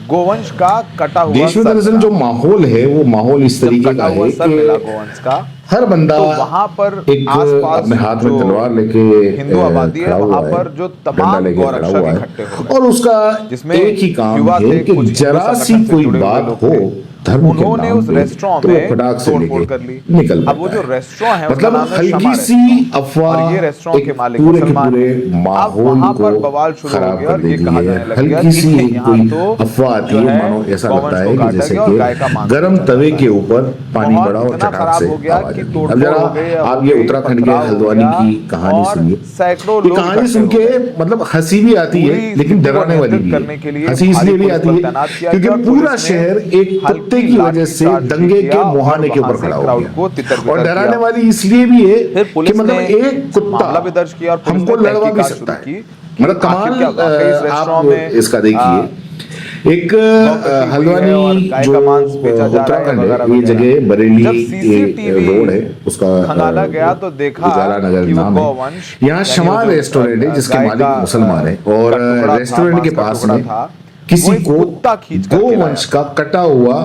गोवंश का कटा हुआ देश में सर दरअसल मिला। जो माहौल है वो माहौल इस जब तरीके कटा का हुआ है सर मिला कि गोवंश का, हर बंदा तो वहां पर एक आसपास अपने हाथ में जो तलवार लेके हिंदू आबादी है खड़ा वहां हुआ है, पर जो डंडा तमाम लेके खड़ा गौरक्षक हुआ है इकट्ठे हो गए, और उसका जिसमें एक ही काम युवा है थे, कि कुछ हिंदू जरा सी संगठन से कोई जुड़े हुए बात लोग हो थे, धर्म के उन्होंने नाम उस पे रेस्टोरेंट तो वो में फटाक से तोड़फोड़ लेके कर ली। निकल अब वो पड़ता जो है। रेस्टोरेंट है उसका मतलब नाम है हल्की शमा सी रेस्टोरेंट, अफवाह और ये रेस्टोरेंट एक के मालिक पूरे के मुसलमान पूरे हैं। अब माहौल वहां को पर बवाल शुरू हो खराब गया कर और ये देती कहा है। जाने लग गया हल्की कि सी यहाँ कोई तो अफवाह आती जो है, है मानो ऐसा गोवंश लगता को है कि काटा जैसे गया और कि गाय का मांस गर्म बेचा तवे जाता के है। ऊपर पानी माहौल बढ़ा और इतना चटाक खराब से हो गया आवाज कि आई। अब तोड़फोड़ जरा हो गई, आप ये उत्तराखंड के पथराव हो हल्द्वानी गया की कहानी और सुनिए। सैकड़ों ये लोग कहानी इकट्ठे सुन हो के गए। मतलब हंसी भी आती है पूरी लेकिन स्थिति को डराने वाली नियंत्रित भी करने है। के लिए हंसी भारी इसलिए भी पुलिस आती बल है तैनात किया क्योंकि गया और पूरा पुलिस ने शहर एक कुत्ते हल्की की वजह से लाठीचार्ज भी दंगे किया के और मुहाने के वहां ऊपर से खड़ा हो क्राउड गया। को तितर और बितर डराने किया। वाली इसलिए भी है फिर कि पुलिस मतलब ने एक कुत्ता मामला भी दर्ज किया और पुलिस हमको ने लड़वा भी तहकीकात सकता शुरू की है। कि मतलब आखिर कमाल क्या वाकई इस रेस्टोरेंट आप में इसका देखिए एक गौ कटी हुई है और हल्द्वानी गाय जो का मांस बेचा जा रहा है उत्तराखंड वगैरह है ये वगैरह। जगह बरेली जब सीसीटीवी रोड है उसका खंगाला गया तो देखा उजाला नगर कि वो नाम है। गौवंश यहाँ यानी शमा वो जो रेस्टोरेंट है जिसके गाय मालिक का मुसलमान है और का टुकड़ा था, रेस्टोरेंट के मांस का पास टुकड़ा में था, वो किसी एक को कुत्ता खींच करके लाया गोवंश था। का कटा हुआ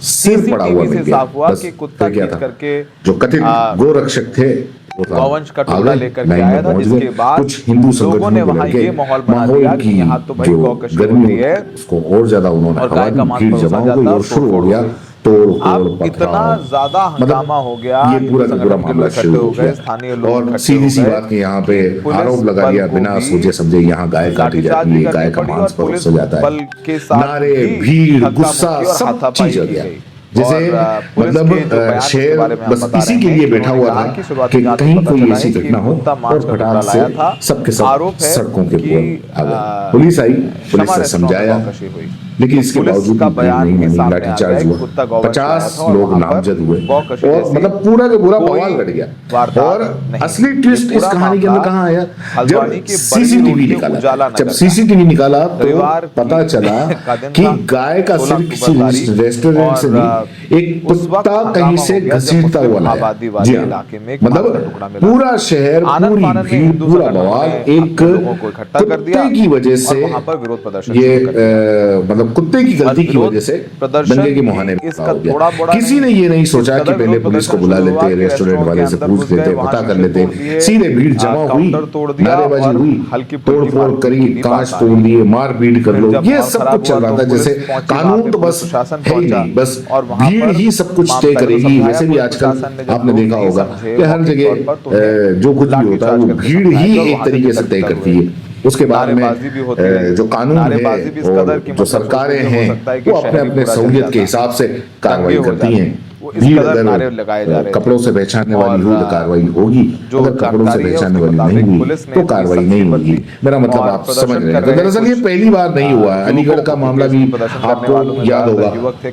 सिर पड़ा हुआ सीसीटीवी मिल से गया। साफ हुआ बस कि कुत्ता फिर क्या खींच था करके जो कथित गोरक्षक थे वो साहब गौवंश का आ टुकड़ा गए, लेकर के लाइन आया में था, पहुंच जिसके गए। बाद कुछ हिंदू लोगों ने संगठनों के वहां लड़के ये माहौल बना माहौल दिया की कि यहाँ तो भाई जो गौकशी गर्मी होती है उसको और ज्यादा उन्होंने और हवा गाय दी, का मांस भीड़ परोसा जमा हो जाता गई है और शुरू हो तोड़फोड़ हो गया गई। तोड़ अब इतना पथराव। ज्यादा हंगामा हो गया, ये हिंदू पूरा का पूरा संगठन के मामला लोग इकट्ठे शुरू हो हो गए, गया स्थानीय लोग और इकट्ठे सीधी हो सी गए बात कि यहाँ पे कि पुलिस आरोप लगा बल दिया को बिना भी सोचे समझे यहाँ गाय काटी लाठीचार्ज जाती भी है, करनी गाय का पड़ी मांस और पुलिस परोसा जाता बल है। के साथ नारे, भी भीड़, धक्का गुस्सा मुक्की और सब हाथापाई चीज हो की गया। गई। जैसे और पुलिस मतलब के जो बयान उसके शहर बारे में हम बस बता इसी रहे के हैं लिए कि बैठा उन्होंने हुआ कहा था कि शुरुआती कि जांच कहीं में पता कोई चला ऐसी है कि घटना हो कुत्ता मांस और का टुकड़ा फटाक से लाया था। सबके सब आरोप है सड़कों के कि ऊपर आ गए। पुलिस आई, पुलिस शमा ने रेस्टोरेंट में समझाया गौकशी हुई। लेकिन इसके पुलिस बावजूद का भी भीड़ बयान नहीं ही मानी, सामने आ गया लाठीचार्ज कि हुआ, कुत्ता गौवंश लाया 50 था और लोग वहां पर नामजद हुए गौकशी और जैसी मतलब पूरा का पूरा कोई बवाल घट गया। वारदात और नहीं असली हुई। ट्विस्ट ये इस पूरा कहानी के अंदर मामला कहाँ आया हल्द्वानी जब के बरेली सीसीटीवी रोड के निकाला। उजाला जब नगर का सीसीटीवी निकाला तो रविवार पता चला का दिन कि था, गाय का 16 सिर किसी अक्टूबर तारीख, रेस्टोरेंट से और नहीं एक उस वक्त कुत्ता कहीं हंगामा से हो गया जब घसीटता मुस्लिम हुआ लाया। आबादी जी वाले हाँ, इलाके में एक मांस का टुकड़ा मतलब मिला। पूरा शहर, आनंद पूरी फानन में भीड़, हिंदू पूरा संगठनों बवाल ने एक अपने लोगों को इकट्ठा कर दिया कुत्ते की वजह और से वहां पर विरोध प्रदर्शन ये शुरू कर दिया। मतलब कुत्ते की गलती की वजह से प्रदर्शन दंगे के भी मुहाने में इसका खड़ा हो गया। थोड़ा बड़ा किसी ने नहीं, ये नहीं इस सोचा कि कदर पहले विरोध पुलिस को प्रदर्शन बुला शुरू हुआ लेते, कि रेस्टोरेंट रेस्टोरेंट वाले के से अंदर पूछ घुस गए, लेते, वहां पता कर शीशे लेते, तोड़ दिए, सीधे भीड़ जमा हुई, काउंटर तोड़ दिया नारेबाजी और हुई, हल्की तोड़ फुल्की फोड़ मारपीट करी, की भी कांच बात आ तोड़ रही है। दिए, मार पीट कर फिर लो, जब ये माहौल सब खराब कुछ हुआ चल रहा तो था। पुलिस जैसे पहुंची वहां कानून पे, तो पुलिस बस प्रशासन है ही पहुंचा नहीं, बस और वहां भीड़ पर ही सब कुछ तय पहले तो करेगी। समझाया वैसे भी पुलिस आजकल प्रशासन ने, जब आपने लोग देखा नहीं होगा समझे कि हर मौखिक तौर पर तो जगह जो कुछ भी होता है वो लाठीचार्ज करके भीड़ ही समझाया और एक वहां से तरीके से तितर तय बितर करती हुए। है। उसके बाद नारेबाजी भी होती में रही। जो कानून है नारेबाजी भी इस कदर की और जो मतलब सरकारें सोचने से हो हैं सकता है कि वो अपने शहर ही अपने पूरा जल सहूलियत जाता। के हिसाब से कार्रवाई दंगे हो करती जाते। हैं। वो इस भीड़ कदर नारे अगर लगाए जा रहे कपड़ों थे। से पहचानने वाली और हुई तो कार्रवाई होगी, जो अगर कपड़ों से जानकारी है पहचानने उसके वाली नहीं मुताबिक हुई पुलिस ने तो पूरी कार्रवाई सख्ती नहीं होगी। बरती मेरा मतलब और आप समझ प्रदर्शन रहे कर हैं। तो रहे दरअसल ये कुछ पहली बार नहीं हुआ है। अलीगढ़ का मामला भी प्रदर्शन करने वालों आपको में याद ज्यादातर होगा, युवक थे।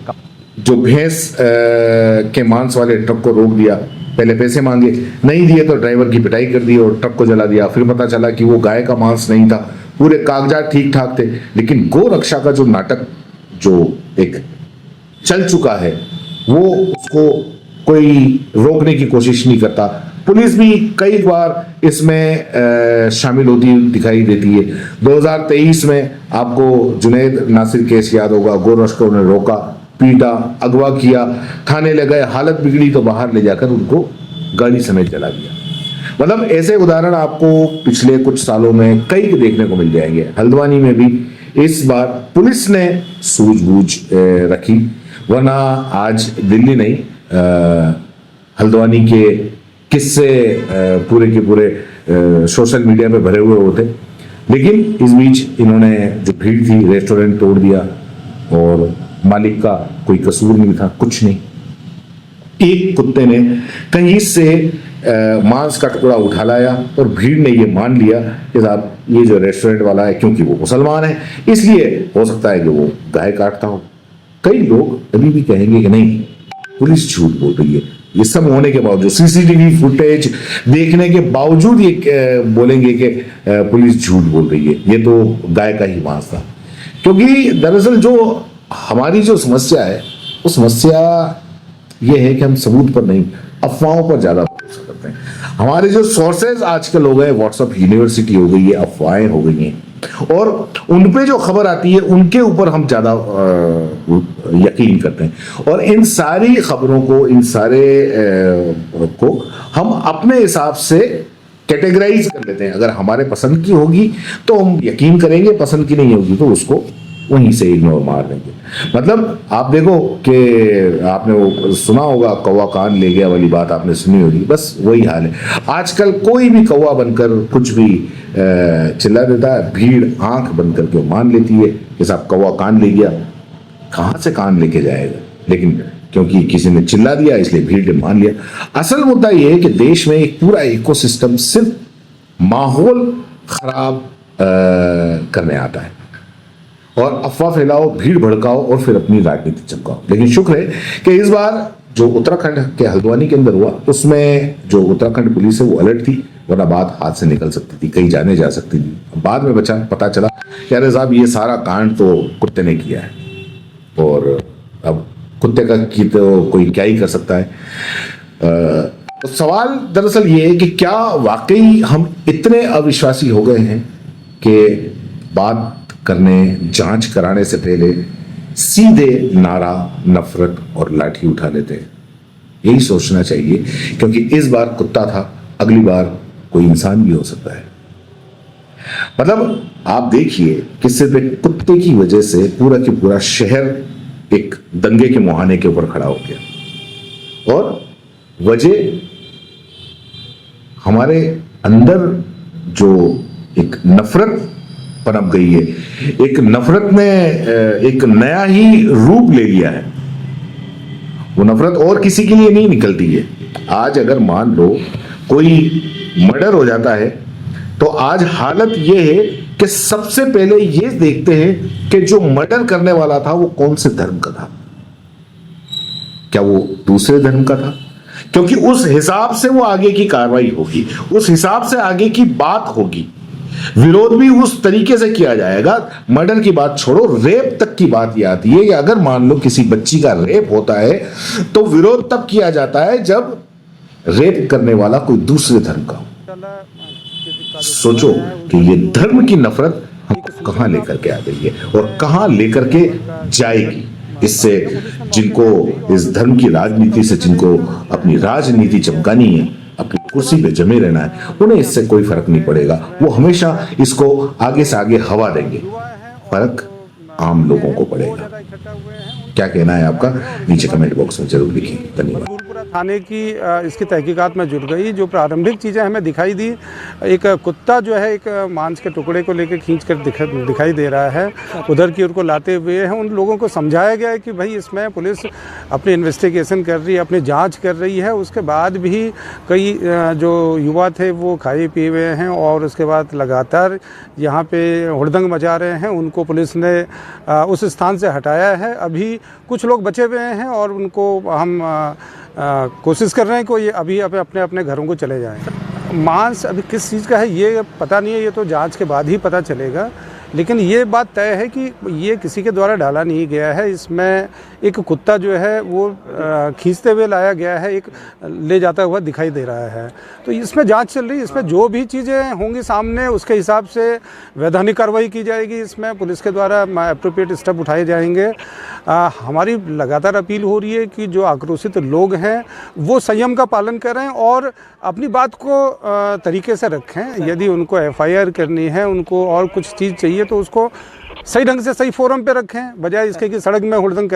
जो भैंस के मांस वाले ट्रक को रोक दिया, पहले पैसे मांगे, नहीं दिए तो ड्राइवर की पिटाई कर दी और ट्रक को जला दिया। फिर पता चला कि वो गाय का मांस नहीं था, पूरे कागजात ठीक ठाक थे, लेकिन गौ रक्षा का जो नाटक जो एक चल चुका है वो उसको कोई रोकने की कोशिश नहीं करता। पुलिस भी कई बार इसमें शामिल होती दिखाई देती है। 2023 में आपको जुनैद नासिर केस याद होगा, गौ रक्षकों ने रोका, पीटा, अगवा किया, थाने ले गए, हालत बिगड़ी तो बाहर ले जाकर उनको गाड़ी समेत जला दिया। मतलब ऐसे उदाहरण आपको पिछले कुछ सालों में कई देखने को मिल जाएंगे। हल्द्वानी में भी इस बार पुलिस ने सूझबूझ रखी, वरना आज दिल्ली नहीं हल्द्वानी के किस्से पूरे के पूरे सोशल मीडिया पे भरे हुए होते। लेकिन इस बीच इन्होंने जो भीड़ थी, रेस्टोरेंट तोड़ दिया और मालिक का कोई कसूर नहीं था, कुछ नहीं। एक कुत्ते ने कहीं से मांस का टुकड़ा उठा लाया और भीड़ ने ये मान लिया कि साहब ये जो रेस्टोरेंट वाला है, क्योंकि वो मुसलमान है इसलिए हो सकता है कि वो गाय काटता हो। कई लोग अभी भी कहेंगे कि नहीं, पुलिस झूठ बोल रही है। ये सब होने के बावजूद, सीसीटीवी फुटेज देखने के बावजूद ये बोलेंगे कि पुलिस झूठ बोल रही है, ये तो गाय का ही मांस था। क्योंकि दरअसल जो हमारी जो समस्या है वो समस्या ये है कि हम सबूत पर नहीं, अफवाहों पर ज्यादा भरोसा करते हैं। हमारे जो सोर्सेज आजकल हो गए, व्हाट्सएप यूनिवर्सिटी हो गई है, अफवाहें हो गई हैं। और उन पे जो खबर आती है उनके ऊपर हम ज़्यादा यकीन करते हैं, और इन सारी खबरों को, इन सारे को हम अपने हिसाब से कैटेगराइज कर लेते हैं। अगर हमारे पसंद की होगी तो हम यकीन करेंगे, पसंद की नहीं होगी तो उसको वहीं से इग्नोर मार देंगे। मतलब आप देखो कि आपने वो सुना होगा, कौवा कान ले गया वाली बात आपने सुनी होगी, बस वही हाल है। आजकल कोई भी कौवा बनकर कुछ भी चिल्ला देता है, भीड़ आंख बंद करके मान लेती है कि साहब कौवा कान ले गया। कहाँ से कान लेके जाएगा, लेकिन क्योंकि किसी ने चिल्ला दिया इसलिए भीड़ ने मान लिया। असल मुद्दा यह है कि देश में एक पूरा इकोसिस्टम सिर्फ माहौल खराब करने आता है, और अफवाह फैलाओ, भीड़ भड़काओ और फिर अपनी राजनीति चमकाओ। लेकिन शुक्र है कि इस बार जो उत्तराखंड के हल्द्वानी के अंदर हुआ, उसमें जो उत्तराखंड पुलिस है वो अलर्ट थी, वरना बात हाथ से निकल सकती थी, कहीं जाने जा सकती थी। बाद में पता चला कि अरे साहब ये सारा कांड तो कुत्ते ने किया है, और अब कुत्ते का की तो कोई क्या ही कर सकता है। तो सवाल दरअसल ये है कि क्या वाकई हम इतने अविश्वासी हो गए हैं कि बात करने, जांच कराने से पहले सीधे नारा, नफरत और लाठी उठा लेते हैं। यही सोचना चाहिए, क्योंकि इस बार कुत्ता था, अगली बार कोई इंसान भी हो सकता है। मतलब आप देखिए कि सिर्फ एक कुत्ते की वजह से पूरा की पूरा शहर एक दंगे के मुहाने के ऊपर खड़ा हो गया, और वजह हमारे अंदर जो एक नफरत पनप गई है, एक नफरत ने एक नया ही रूप ले लिया है। वो नफरत और किसी के लिए नहीं निकलती है। आज अगर मान लो कोई मर्डर हो जाता है, तो आज हालत ये है कि सबसे पहले ये देखते हैं कि जो मर्डर करने वाला था वो कौन से धर्म का था, क्या वो दूसरे धर्म का था, क्योंकि उस हिसाब से वो आगे की कार्रवाई होगी, उस हिसाब से आगे की बात होगी, विरोध भी उस तरीके से किया जाएगा। मर्डर की बात छोड़ो, रेप तक की बात ये आती है कि अगर मान लो किसी बच्ची का रेप होता है तो विरोध तब किया जाता है जब रेप करने वाला कोई दूसरे धर्म का हो। सोचो कि ये धर्म की नफरत हमको कहां लेकर के आ गई है और कहां लेकर के जाएगी। इससे जिनको इस धर्म की राजनीति से जिनको अपनी राजनीति चमकानी है, अपनी कुर्सी पे जमे रहना है, उन्हें इससे कोई फर्क नहीं पड़ेगा। वो हमेशा इसको आगे से आगे हवा देंगे, फर्क आम लोगों को पड़ेगा। क्या कहना है आपका, नीचे कमेंट बॉक्स में जरूर लिखिए। धन्यवाद। थाने की इसकी तहकीकात में जुट गई। जो प्रारंभिक चीज़ें हमें दिखाई दी, एक कुत्ता जो है एक मांस के टुकड़े को लेकर खींच कर दिखाई दे रहा है, उधर की ओर को लाते हुए हैं। उन लोगों को समझाया गया है कि भाई इसमें पुलिस अपनी इन्वेस्टिगेशन कर रही है, अपनी जांच कर रही है। उसके बाद भी कई जो युवा थे वो खाए पिए हुए हैं और उसके बाद लगातार यहाँ पे हुड़दंग मचा रहे हैं। उनको पुलिस ने उस स्थान से हटाया है। अभी कुछ लोग बचे हुए हैं और उनको हम कोशिश कर रहे हैं कि ये अभी अपने अपने घरों को चले जाएं। मांस अभी किस चीज़ का है ये पता नहीं है, ये तो जांच के बाद ही पता चलेगा। लेकिन ये बात तय है कि ये किसी के द्वारा डाला नहीं गया है। इसमें एक कुत्ता जो है वो खींचते हुए लाया गया है, एक ले जाता हुआ दिखाई दे रहा है। तो इसमें जांच चल रही है। इसमें जो भी चीज़ें होंगी सामने उसके हिसाब से वैधानिक कार्रवाई की जाएगी। इसमें पुलिस के द्वारा एप्रोप्रिएट स्टेप उठाए जाएंगे। हमारी लगातार अपील हो रही है कि जो आक्रोशित लोग हैं वो संयम का पालन करें और अपनी बात को तरीके से रखें। यदि उनको FIR करनी है, उनको और कुछ चीज़ चाहिए तो उसको सही ढंग से सही फोरम पे रखें, बजाय इसके कि सड़क में हुड़दंग